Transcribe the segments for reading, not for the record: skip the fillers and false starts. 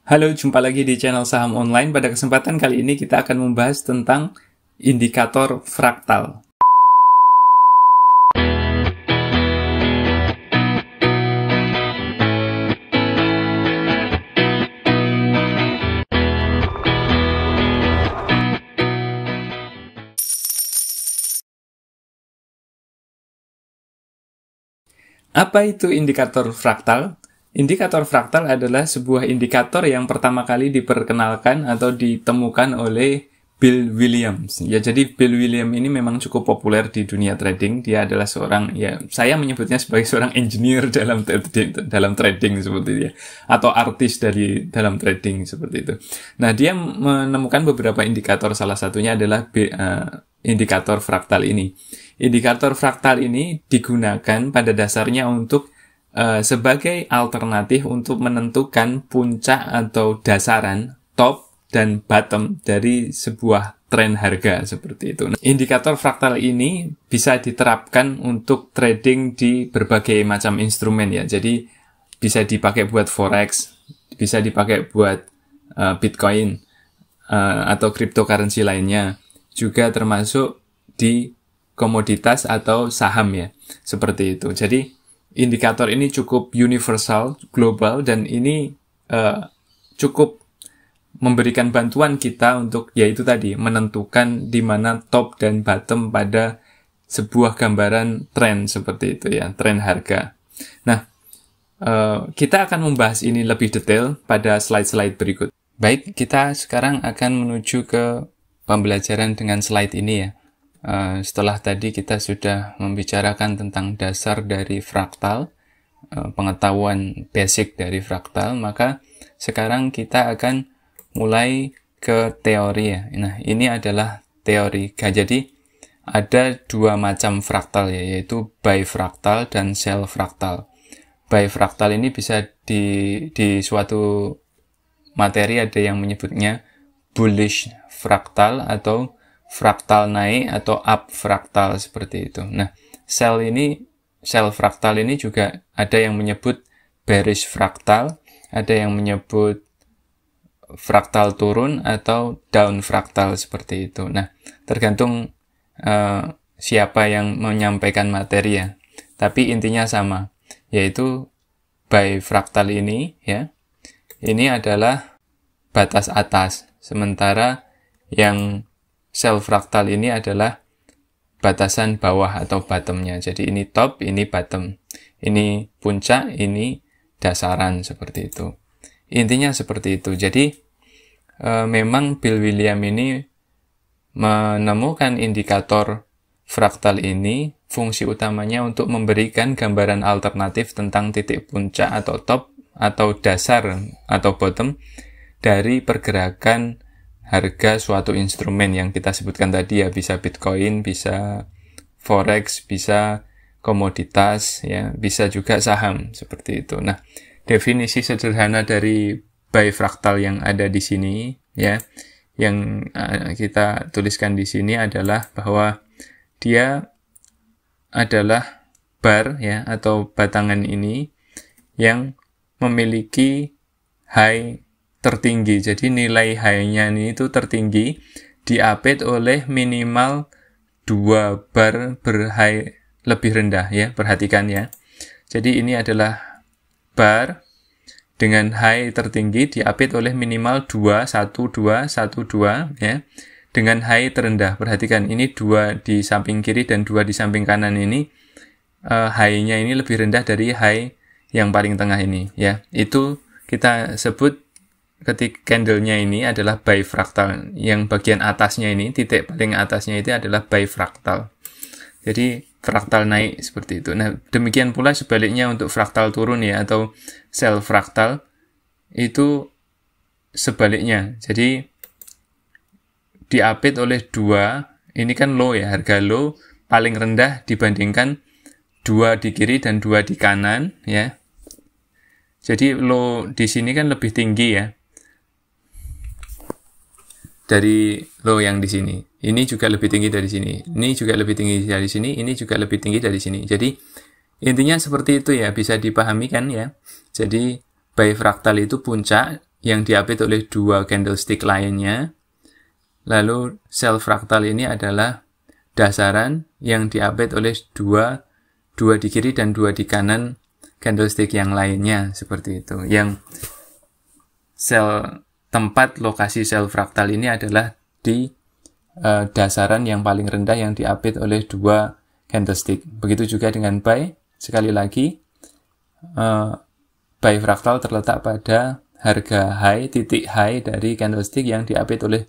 Halo, jumpa lagi di channel Saham Online. Pada kesempatan kali ini kita akan membahas tentang indikator fraktal. Apa itu indikator fraktal? Indikator fraktal adalah sebuah indikator yang pertama kali diperkenalkan atau ditemukan oleh Bill Williams. Ya, jadi Bill Williams ini memang cukup populer di dunia trading. Dia adalah seorang, ya saya menyebutnya sebagai seorang engineer dalam trading seperti itu ya, atau artis dalam trading seperti itu. Nah, dia menemukan beberapa indikator, salah satunya adalah indikator fraktal ini. Indikator fraktal ini digunakan pada dasarnya untuk sebagai alternatif untuk menentukan puncak atau dasaran, top dan bottom dari sebuah tren harga seperti itu. Nah, indikator fraktal ini bisa diterapkan untuk trading di berbagai macam instrumen ya. Jadi bisa dipakai buat forex, bisa dipakai buat Bitcoin atau cryptocurrency lainnya, juga termasuk di komoditas atau saham ya, seperti itu. Jadi indikator ini cukup universal, global, dan ini cukup memberikan bantuan kita untuk, yaitu tadi, menentukan di mana top dan bottom pada sebuah gambaran tren seperti itu ya, tren harga. Nah, kita akan membahas ini lebih detail pada slide-slide berikut. Baik, kita sekarang akan menuju ke pembelajaran dengan slide ini ya. Setelah tadi kita sudah membicarakan tentang dasar dari fraktal, pengetahuan basic dari fraktal, maka sekarang kita akan mulai ke teori ya. Nah, ini adalah teori. Jadi ada dua macam fraktal ya, yaitu bifraktal dan self-fraktal. Bifraktal ini bisa di suatu materi ada yang menyebutnya bullish fraktal atau fraktal naik atau up fraktal seperti itu. Nah, sel fraktal ini juga ada yang menyebut bearish fraktal, ada yang menyebut fraktal turun atau down fraktal seperti itu. Nah, tergantung siapa yang menyampaikan materi ya. Tapi intinya sama, yaitu bifraktal ini ya. Ini adalah batas atas, sementara yang self fraktal ini adalah batasan bawah atau bottomnya. Jadi ini top, ini bottom. Ini puncak, ini dasaran seperti itu. Intinya seperti itu. Jadi memang Bill Williams ini menemukan indikator fraktal ini, fungsi utamanya untuk memberikan gambaran alternatif tentang titik puncak atau top atau dasar atau bottom dari pergerakan harga suatu instrumen yang kita sebutkan tadi ya, bisa Bitcoin, bisa forex, bisa komoditas ya, bisa juga saham seperti itu. Nah, definisi sederhana dari bifraktal yang ada di sini ya, yang kita tuliskan di sini adalah bahwa dia adalah bar ya atau batangan ini yang memiliki high tertinggi. Jadi nilai high-nya ini itu tertinggi diapit oleh minimal 2 bar berhigh lebih rendah ya. Perhatikan ya. Jadi ini adalah bar dengan high tertinggi diapit oleh minimal 2, 1, 2, 1, 2 ya. Dengan high terendah. Perhatikan ini 2 di samping kiri dan 2 di samping kanan ini high-nya ini lebih rendah dari high yang paling tengah ini ya. Itu kita sebut ketika candle-nya ini adalah bifraktal. Yang bagian atasnya ini, titik paling atasnya itu adalah bifraktal. Jadi fraktal naik seperti itu. Nah, demikian pula sebaliknya untuk fraktal turun ya, atau self fraktal itu sebaliknya. Jadi diapit oleh 2, ini kan low ya, harga low paling rendah dibandingkan 2 di kiri dan 2 di kanan ya. Jadi low di sini kan lebih tinggi ya dari low yang di sini. Ini juga lebih tinggi dari sini. Ini juga lebih tinggi dari sini. Ini juga lebih tinggi dari sini. Jadi intinya seperti itu ya, bisa dipahami kan ya. Jadi bifraktal itu puncak yang diapit oleh dua candlestick lainnya. Lalu sel fraktal ini adalah dasaran yang diapit oleh dua di kiri dan dua di kanan candlestick yang lainnya, seperti itu. Yang tempat lokasi sel fraktal ini adalah di dasaran yang paling rendah yang diapit oleh dua candlestick. Begitu juga dengan buy. Sekali lagi, buy fraktal terletak pada harga high, titik high dari candlestick yang diapit oleh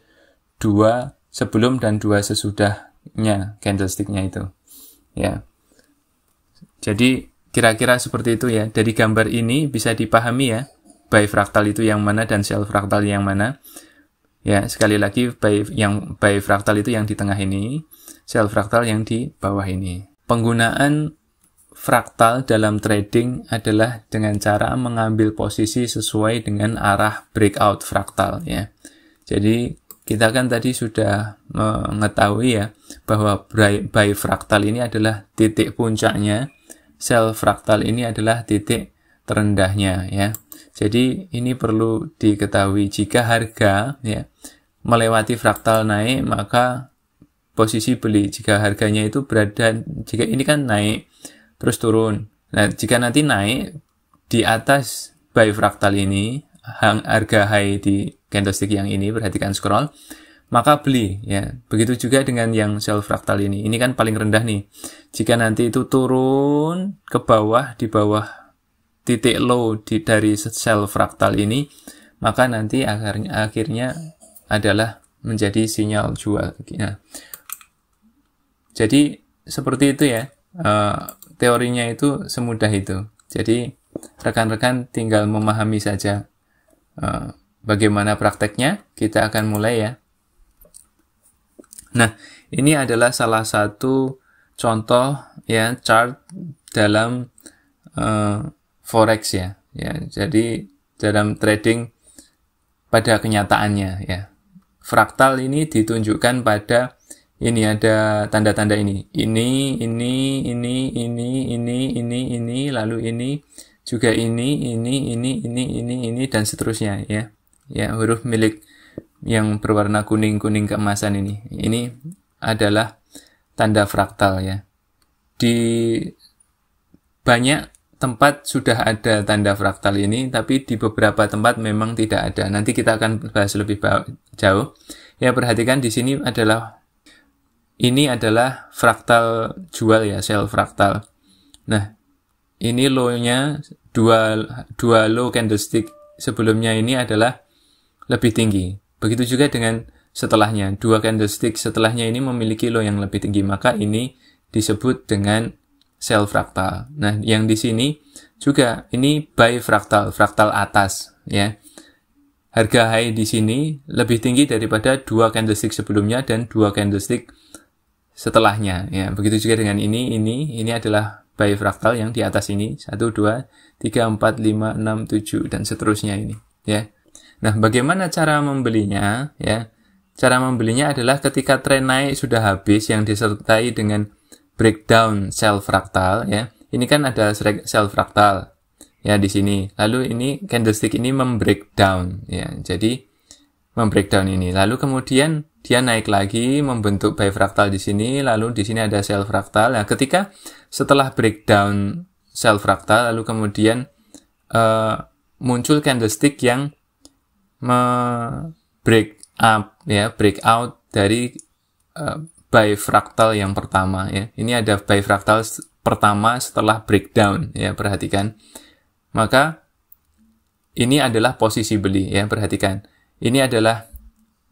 dua sebelum dan dua sesudahnya candlesticknya itu. Ya. Jadi kira-kira seperti itu ya. Dari gambar ini bisa dipahami ya, buy fraktal itu yang mana dan sell fraktal yang mana. Ya, sekali lagi buy fraktal itu yang di tengah ini, sell fraktal yang di bawah ini. Penggunaan fraktal dalam trading adalah dengan cara mengambil posisi sesuai dengan arah breakout fraktal ya. Jadi kita kan tadi sudah mengetahui ya bahwa buy fraktal ini adalah titik puncaknya, sell fraktal ini adalah titik terendahnya ya. Jadi ini perlu diketahui, jika harga ya melewati fraktal naik maka posisi beli. Jika harganya itu jika ini kan naik terus turun. Nah, jika nanti naik di atas buy fraktal ini, harga high di candlestick yang ini, perhatikan scroll, maka beli ya. Begitu juga dengan yang sell fraktal ini. Ini kan paling rendah nih. Jika nanti itu turun ke bawah, di bawah titik low dari sel fraktal ini, maka nanti akhirnya adalah menjadi sinyal jual. Nah, jadi seperti itu ya, teorinya itu semudah itu. Jadi rekan-rekan tinggal memahami saja bagaimana prakteknya. Kita akan mulai ya. Nah, ini adalah salah satu contoh ya chart dalam forex ya. Jadi dalam trading pada kenyataannya ya. Fraktal ini ditunjukkan pada ini, ada tanda-tanda ini. Ini, lalu ini juga ini dan seterusnya ya. Ya, huruf milik yang berwarna kuning-kuning keemasan ini. Ini adalah tanda fraktal ya. Di banyak tempat sudah ada tanda fraktal ini, tapi di beberapa tempat memang tidak ada. Nanti kita akan bahas lebih jauh. Ya, perhatikan di sini ini adalah fraktal jual ya, sell fraktal. Nah, ini low-nya dua low candlestick sebelumnya ini adalah lebih tinggi. Begitu juga dengan setelahnya. Dua candlestick setelahnya ini memiliki low yang lebih tinggi, maka ini disebut dengan sell fraktal. Nah, yang di sini juga ini buy fraktal, fraktal atas ya. Harga high di sini lebih tinggi daripada dua candlestick sebelumnya dan dua candlestick setelahnya ya. Begitu juga dengan ini adalah buy fraktal yang di atas ini, 1 2 3 4 5 6 7 dan seterusnya ini ya. Nah, bagaimana cara membelinya ya? Cara membelinya adalah ketika tren naik sudah habis yang disertai dengan breakdown sell fraktal ya. Ini kan ada sell fraktal ya di sini. Lalu ini candlestick ini membreakdown ya. Jadi membreakdown ini. Lalu kemudian dia naik lagi membentuk buy fraktal di sini, lalu di sini ada sell fraktal. Nah, ketika setelah breakdown sell fraktal lalu kemudian muncul candlestick yang breakout dari buy fraktal yang pertama ya. Ini ada buy fraktal pertama setelah breakdown ya, perhatikan. Maka ini adalah posisi beli ya, perhatikan. Ini adalah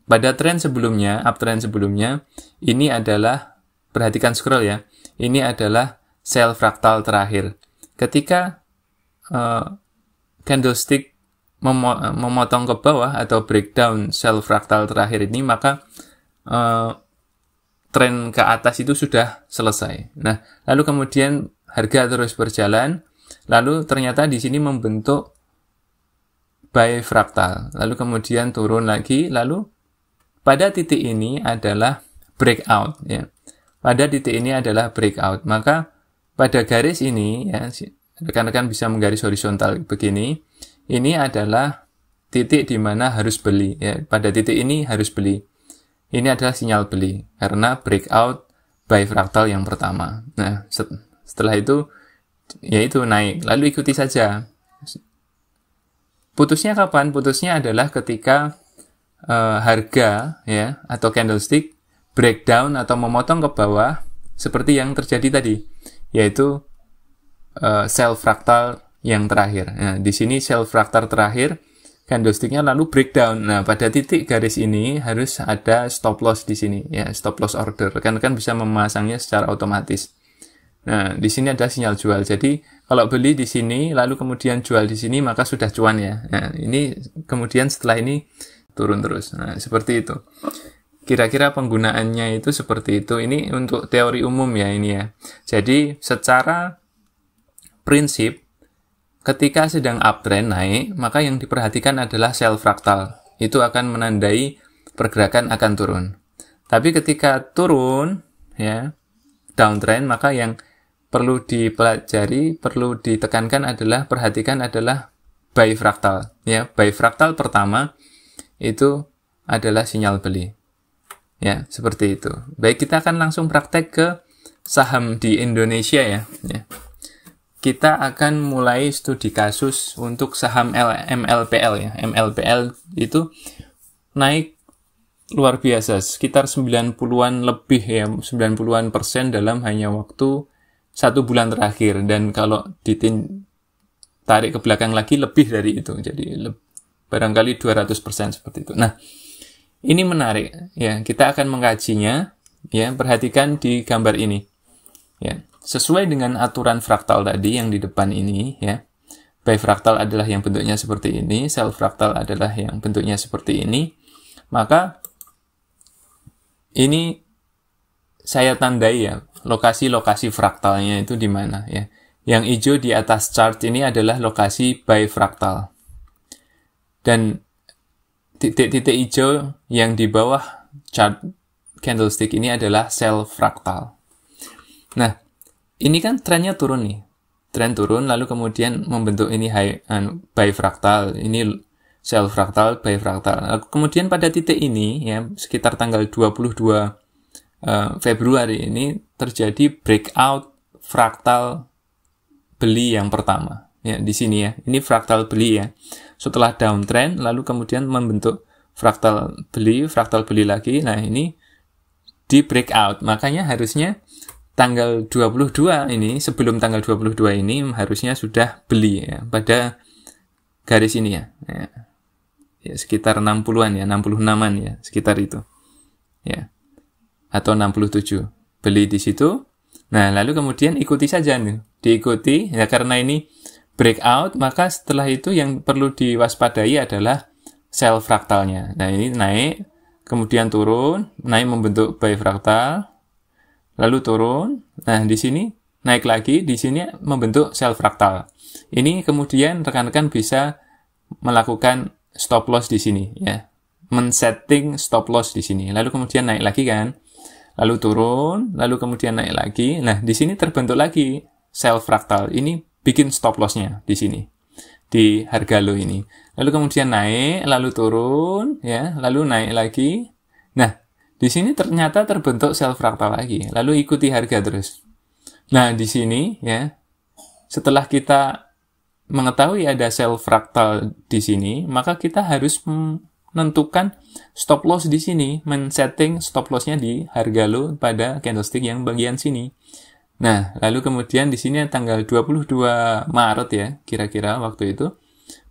pada tren sebelumnya, uptrend sebelumnya, ini adalah, perhatikan scroll ya. Ini adalah sell fraktal terakhir. Ketika candlestick memotong ke bawah atau breakdown sell fraktal terakhir ini, maka tren ke atas itu sudah selesai. Nah, lalu kemudian harga terus berjalan, lalu ternyata di sini membentuk buy fraktal, lalu kemudian turun lagi, lalu pada titik ini adalah breakout ya. Pada titik ini adalah breakout. Maka pada garis ini ya, rekan-rekan bisa menggaris horizontal begini. Ini adalah titik di mana harus beli ya. Pada titik ini harus beli. Ini adalah sinyal beli karena breakout buy fraktal yang pertama. Nah, setelah itu yaitu naik, lalu ikuti saja. Putusnya kapan? Putusnya adalah ketika harga ya atau candlestick breakdown atau memotong ke bawah seperti yang terjadi tadi, yaitu sell fraktal yang terakhir. Nah, di sini sell fraktal terakhir, candlesticknya lalu breakdown. Nah, pada titik garis ini harus ada stop loss di sini ya, stop loss order. Rekan-rekan bisa memasangnya secara otomatis. Nah, di sini ada sinyal jual. Jadi, kalau beli di sini lalu kemudian jual di sini maka sudah cuan ya. Nah, ini kemudian setelah ini turun terus. Nah, seperti itu. Kira-kira penggunaannya itu seperti itu. Ini untuk teori umum ya ini ya. Jadi, secara prinsip ketika sedang uptrend naik, maka yang diperhatikan adalah sell fraktal. Itu akan menandai pergerakan akan turun. Tapi ketika turun, ya, downtrend, maka yang perlu dipelajari, perlu ditekankan adalah, perhatikan adalah buy fraktal. Ya, buy fraktal pertama itu adalah sinyal beli. Ya, seperti itu. Baik, kita akan langsung praktek ke saham di Indonesia ya. Ya. Kita akan mulai studi kasus untuk saham MLPL ya. MLPL itu naik luar biasa, sekitar 90-an lebih ya, 90-an persen dalam hanya waktu 1 bulan terakhir. Dan kalau tarik ke belakang lagi lebih dari itu. Jadi barangkali 200% seperti itu. Nah, ini menarik ya. Kita akan mengkajinya ya. Perhatikan di gambar ini. Ya. Sesuai dengan aturan fraktal tadi yang di depan ini ya. Buy fraktal adalah yang bentuknya seperti ini, sell fraktal adalah yang bentuknya seperti ini. Maka ini saya tandai ya, lokasi-lokasi fraktalnya itu di mana ya. Yang hijau di atas chart ini adalah lokasi buy fraktal. Dan titik-titik hijau yang di bawah chart candlestick ini adalah sell fraktal. Nah, ini kan trennya turun nih. Tren turun lalu kemudian membentuk ini buy fraktal, ini sell fraktal, buy fraktal. Kemudian pada titik ini ya, sekitar tanggal 22 Februari ini terjadi breakout fraktal beli yang pertama. Ya, di sini ya. Ini fraktal beli ya. Setelah downtrend lalu kemudian membentuk fraktal beli lagi. Nah, ini di breakout. Makanya harusnya tanggal 22 ini, sebelum tanggal 22 ini harusnya sudah beli ya pada garis ini ya. Ya, sekitar 60-an ya, 66-an ya, sekitar itu. Ya. Atau 67. Beli di situ. Nah, lalu kemudian ikuti saja nih. Diikuti ya, karena ini breakout, maka setelah itu yang perlu diwaspadai adalah sell fraktalnya. Nah, ini naik, kemudian turun, naik membentuk buy fraktal, lalu turun. Nah, di sini naik lagi, di sini membentuk sell fraktal. Ini kemudian rekan-rekan bisa melakukan stop loss di sini ya. Men-setting stop loss di sini. Lalu kemudian naik lagi kan. Lalu turun, lalu kemudian naik lagi. Nah, di sini terbentuk lagi sell fraktal. Ini bikin stop loss-nya di sini. Di harga low ini. Lalu kemudian naik, lalu turun ya, lalu naik lagi. Nah, di sini ternyata terbentuk sell fraktal lagi. Lalu ikuti harga terus. Nah, di sini ya, setelah kita mengetahui ada sell fraktal di sini, maka kita harus menentukan stop loss di sini, men-setting stop loss-nya di harga low pada candlestick yang bagian sini. Nah, lalu kemudian di sini tanggal 22 Maret ya, kira-kira waktu itu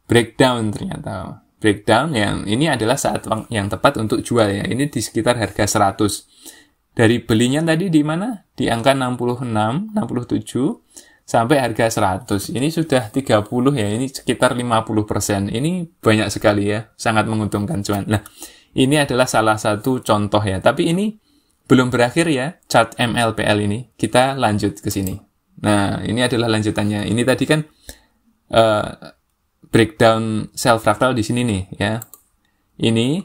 breakdown ternyata. Breakdown yang ini adalah saat yang tepat untuk jual ya. Ini di sekitar harga 100. Dari belinya tadi di mana? Di angka 66, 67 sampai harga 100. Ini sudah 30 ya, ini sekitar 50%. Ini banyak sekali ya, sangat menguntungkan cuan. Nah, ini adalah salah satu contoh ya. Tapi ini belum berakhir ya, chart MLPL ini. Kita lanjut ke sini. Nah, ini adalah lanjutannya. Ini tadi kan breakdown sell fraktal di sini nih ya. Ini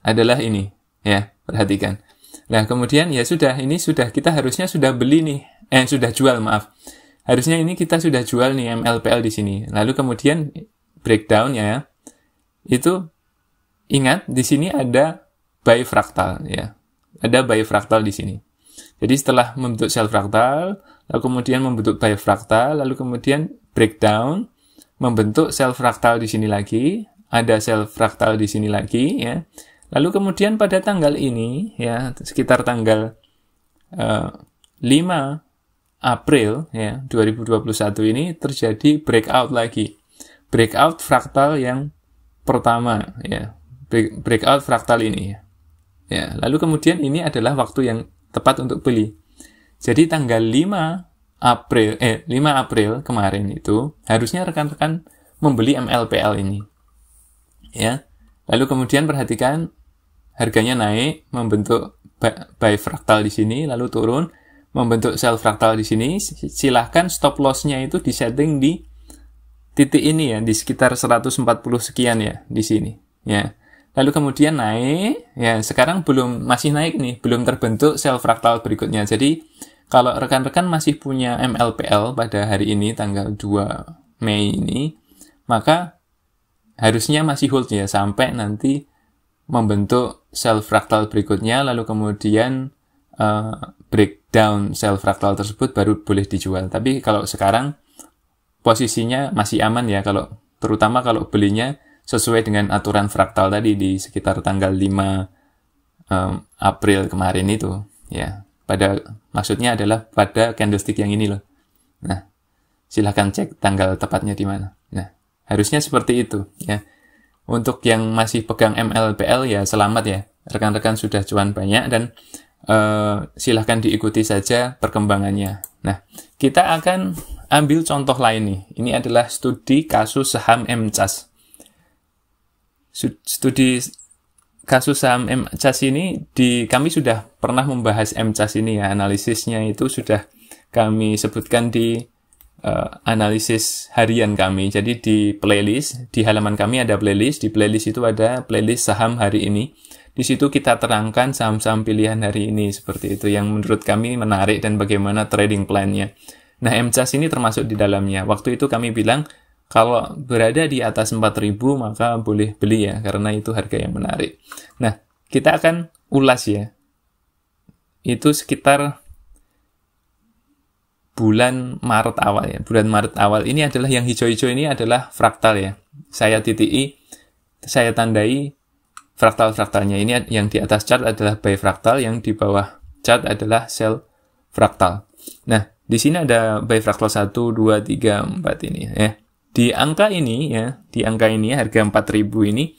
adalah ini ya, perhatikan. Nah, kemudian ya sudah, ini sudah, kita harusnya sudah beli nih. Sudah jual, maaf. Harusnya ini kita sudah jual nih MLPL di sini. Lalu kemudian breakdown ya. itu ingat di sini ada bifraktal ya. Ada bifraktal di sini. Jadi setelah membentuk sel fraktal, lalu kemudian membentuk bifraktal, lalu kemudian breakdown, membentuk sel fraktal di sini lagi, ada sel fraktal di sini lagi ya. Lalu kemudian pada tanggal ini ya, sekitar tanggal 5 April ya 2021 ini terjadi breakout lagi. Breakout fraktal yang pertama ya. Breakout fraktal ini ya. Ya, lalu kemudian ini adalah waktu yang tepat untuk beli. Jadi tanggal 5 April kemarin itu harusnya rekan-rekan membeli MLPL ini. Ya. Lalu kemudian perhatikan harganya naik, membentuk bifraktal di sini, lalu turun, membentuk sel fraktal di sini. Silahkan stop loss-nya itu disetting di titik ini ya, di sekitar 140 sekian ya di sini. Ya. Lalu kemudian naik, ya sekarang masih naik nih, belum terbentuk sel fraktal berikutnya. Jadi kalau rekan-rekan masih punya MLPL pada hari ini, tanggal 2 Mei ini, maka harusnya masih hold ya, sampai nanti membentuk sel fraktal berikutnya, lalu kemudian breakdown sel fraktal tersebut baru boleh dijual. Tapi kalau sekarang posisinya masih aman ya, terutama kalau belinya sesuai dengan aturan fraktal tadi di sekitar tanggal 5 April kemarin itu ya. Maksudnya adalah pada candlestick yang ini loh. Nah, silahkan cek tanggal tepatnya di mana. Nah, harusnya seperti itu ya. Untuk yang masih pegang MLPL ya selamat ya. Rekan-rekan sudah cuan banyak dan silahkan diikuti saja perkembangannya. Nah, kita akan ambil contoh lain nih. Ini adalah studi kasus saham MCAS. Studi kasus saham MCAS ini kami sudah pernah membahas MCAS ini ya, analisisnya itu sudah kami sebutkan di analisis harian kami. Jadi di playlist, di halaman kami ada playlist, di playlist itu ada playlist saham hari ini. Di situ kita terangkan saham-saham pilihan hari ini seperti itu yang menurut kami menarik dan bagaimana trading plan-nya. Nah, MCAS ini termasuk di dalamnya. Waktu itu kami bilang kalau berada di atas 4.000 maka boleh beli ya, karena itu harga yang menarik. Nah, kita akan ulas ya. Itu sekitar bulan Maret awal ya. Bulan Maret awal ini adalah yang hijau-hijau ini adalah fraktal ya. Saya tandai fraktal-fraktalnya. Ini yang di atas chart adalah bifraktal, yang di bawah chart adalah sel fraktal. Nah, di sini ada bifraktal 1, 2, 3, 4 ini ya. Di angka ini harga 4.000 ini,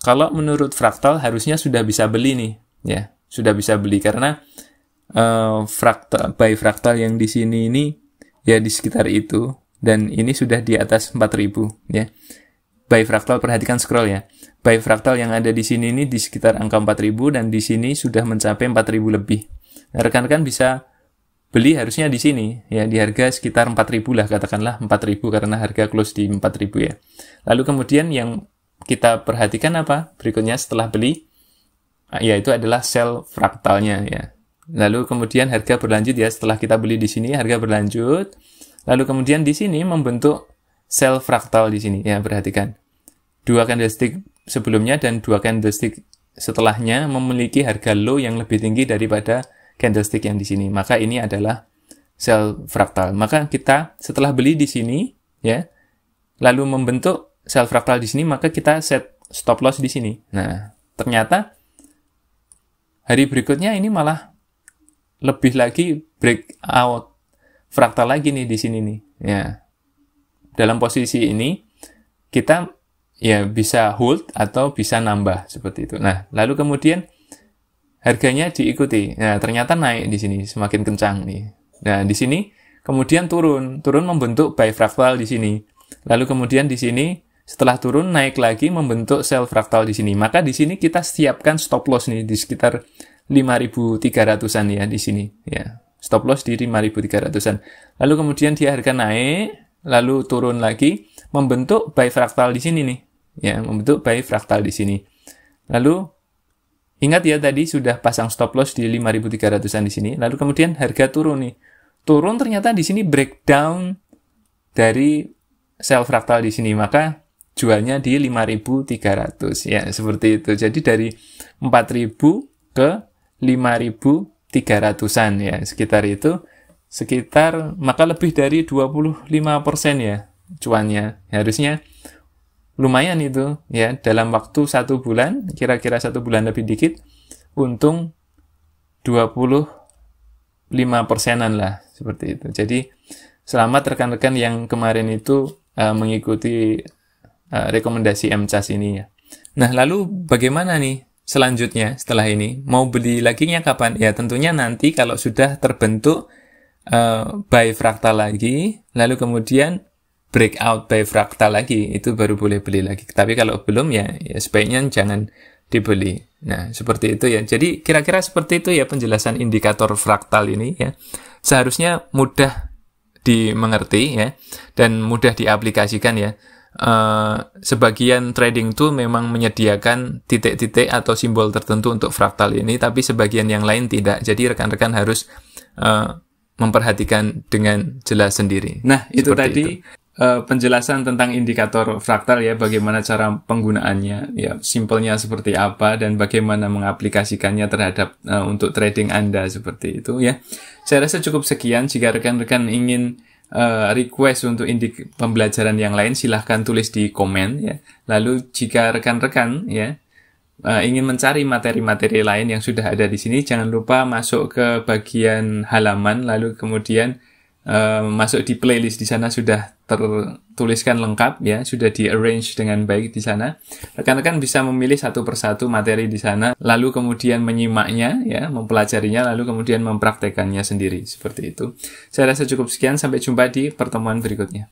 kalau menurut fraktal harusnya sudah bisa beli nih, ya, sudah bisa beli karena bifraktal yang di sini ini ya di sekitar itu, dan ini sudah di atas 4.000 ya. Bifraktal, perhatikan scroll ya. Bifraktal yang ada di sini ini di sekitar angka 4.000 dan di sini sudah mencapai 4.000 lebih. Nah, rekan-rekan bisa beli harusnya di sini ya, di harga sekitar 4.000 lah, katakanlah 4.000 karena harga close di 4.000 ya. Lalu kemudian yang kita perhatikan apa berikutnya setelah beli, yaitu adalah sel fraktalnya ya. Lalu kemudian harga berlanjut ya, setelah kita beli di sini harga berlanjut. Lalu kemudian di sini membentuk sel fraktal di sini ya, perhatikan. 2 candlestick sebelumnya dan 2 candlestick setelahnya memiliki harga low yang lebih tinggi daripada candlestick yang di sini. Maka ini adalah sel fraktal. Maka kita setelah beli di sini ya, lalu membentuk sel fraktal di sini, maka kita set stop loss di sini. Nah, ternyata hari berikutnya ini malah lebih lagi breakout fraktal lagi nih di sini nih. Ya. Dalam posisi ini kita ya bisa hold atau bisa nambah seperti itu. Nah, lalu kemudian harganya diikuti. Nah, ternyata naik di sini, semakin kencang nih. Nah, di sini kemudian turun membentuk bifraktal di sini. Lalu kemudian di sini setelah turun naik lagi membentuk sel fraktal di sini. Maka di sini kita siapkan stop loss nih di sekitar 5.300-an ya di sini ya. Stop loss di 5.300-an. Lalu kemudian dia harga naik, lalu turun lagi membentuk bifraktal di sini nih. Ya, membentuk bifraktal di sini. Lalu ingat ya tadi sudah pasang stop loss di 5.300-an di sini. Lalu kemudian harga turun nih. Turun ternyata di sini breakdown dari sel fraktal di sini. Maka jualnya di 5.300 ya, seperti itu. Jadi dari 4.000 ke 5.300-an ya, sekitar itu, maka lebih dari 25% ya cuannya. Harusnya lumayan itu ya, dalam waktu 1 bulan, kira-kira 1 bulan lebih dikit, untung 25%-an lah, seperti itu. Jadi selamat rekan-rekan yang kemarin itu mengikuti rekomendasi MCAS ini ya. Nah, lalu bagaimana nih selanjutnya setelah ini? Mau beli lagi-nya kapan? Ya tentunya nanti kalau sudah terbentuk buy fractal lagi, lalu kemudian breakout buy fractal lagi, itu baru boleh beli lagi. Tapi kalau belum ya sebaiknya jangan dibeli. Nah, seperti itu ya. Jadi kira-kira seperti itu ya penjelasan indikator fraktal ini ya. Seharusnya mudah dimengerti ya, dan mudah diaplikasikan ya. Sebagian trading tool memang menyediakan titik-titik atau simbol tertentu untuk fraktal ini, tapi sebagian yang lain tidak. Jadi rekan-rekan harus memperhatikan dengan jelas sendiri. Nah, itu tadi penjelasan tentang indikator fraktal ya, bagaimana cara penggunaannya, ya simpelnya seperti apa, dan bagaimana mengaplikasikannya terhadap untuk trading Anda, seperti itu ya. Saya rasa cukup sekian. Jika rekan-rekan ingin request untuk pembelajaran yang lain, silahkan tulis di komen ya. Lalu jika rekan-rekan ya ingin mencari materi-materi lain yang sudah ada di sini, jangan lupa masuk ke bagian halaman, lalu kemudian masuk di playlist. Di sana sudah tertuliskan lengkap ya, sudah di-arrange dengan baik di sana. Rekan-rekan bisa memilih satu persatu materi di sana, lalu kemudian menyimaknya ya, mempelajarinya, lalu kemudian mempraktekannya sendiri, seperti itu. Saya rasa cukup sekian, sampai jumpa di pertemuan berikutnya.